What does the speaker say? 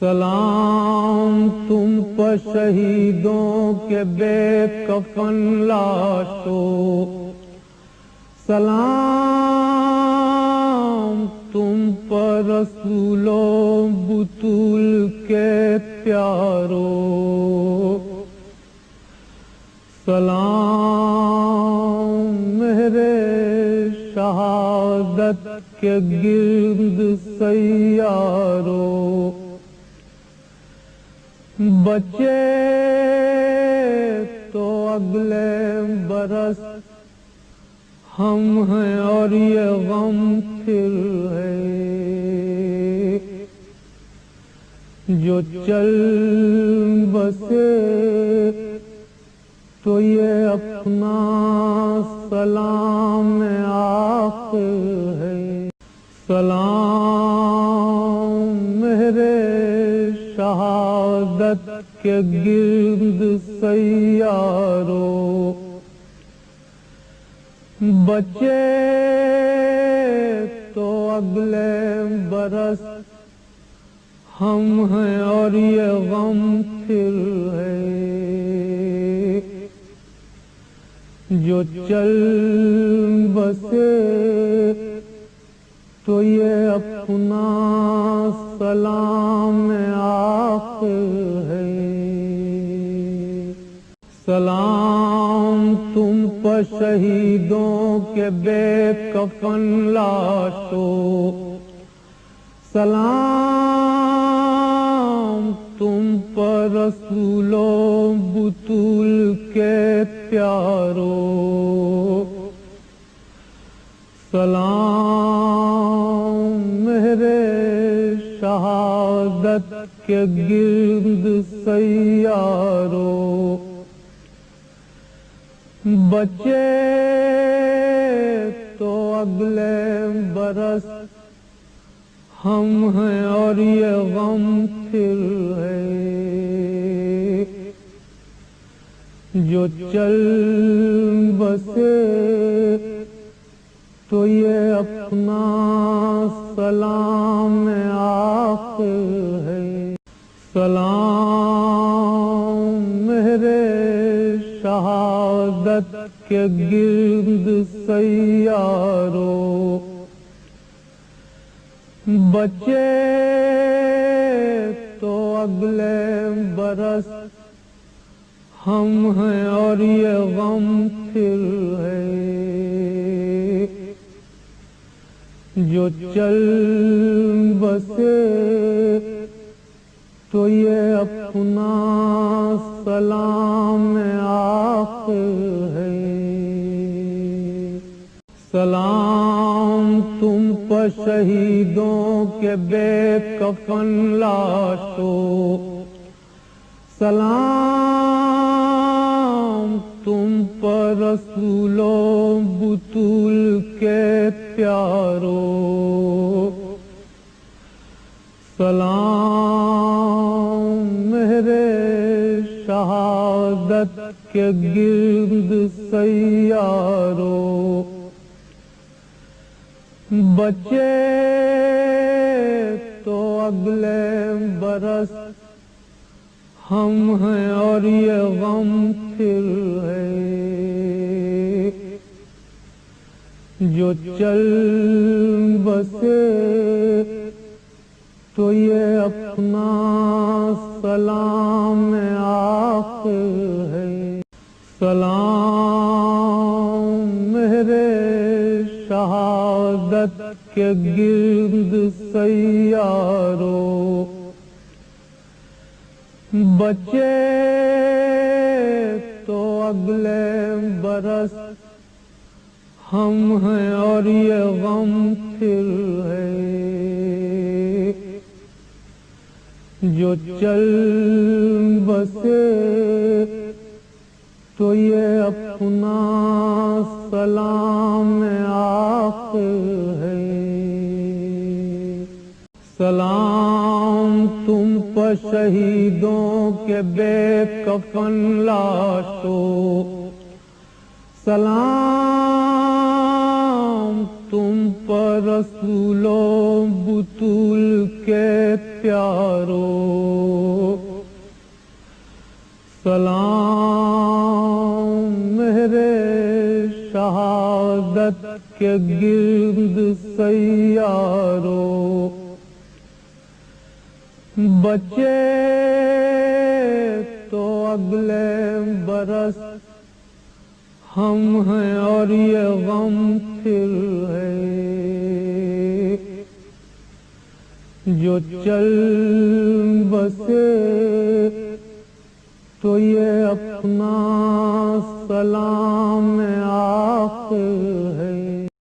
سلام تم پر شہیدوں کے بے کفن لاشوں، سلام تم پر رسولوں بطول کے پیاروں، سلام میرے شہادت کے گرد سیاروں، بچے تو اگلے برس ہم ہیں اور یہ غم پھر ہے، جو چل بسے تو یہ اپنا سلام آخر ہے، سلام میرے شہادت کے گرد سیاروں، بچے تو اگلے برس ہم ہیں اور یہ غم پھر ہے، جو چل بسے تو یہ اپنا سلام آخر ہے، سلام تم پر شہیدوں کے بے کفن لاشوں، سلام تم پر رسولوں بطول کے پیاروں، سلام میرے شہادت کے گرد سیاروں، بچے تو اگلے برس ہم ہیں اور یہ غم پھر ہے، جو چل بسے تو یہ اپنا سلام آخر ہے، سلام میرے شہادت کے گرد سیاروں، بچے تو اگلے برس ہم ہیں اور یہ غم پھر ہے، جو چل بسے تو یہ اپنا سلام آخر ہے، سلام تم پر شہیدوں کے بے کفن لاشوں، سلام تم پر رسولوں بطول کے پیاروں، سلام میرے شہادت کے گرد سیاروں، بچے تو اگلے برس ہم ہیں اور یہ غم پھر ہے، جو چل بسے تو یہ اپنا سلام آخر ہے، سلام میرے شہادت کے گرد سیاروں، بچے تو اگلے برس ہم ہیں اور یہ غم پھر ہے، جو چل بسے تو یہ اپنا سلام آخر ہے، سلام تم پر شہیدوں کے بے کفن لاشوں، سلام تم پر رسولوں بطول کے پیاروں، سلام میرے شہادت کے گرد سیاروں، بچے تو اگلے برس ہم ہیں اور یہ غم پھر ہے، جو چل بسے تو یہ اپنا سلام آخر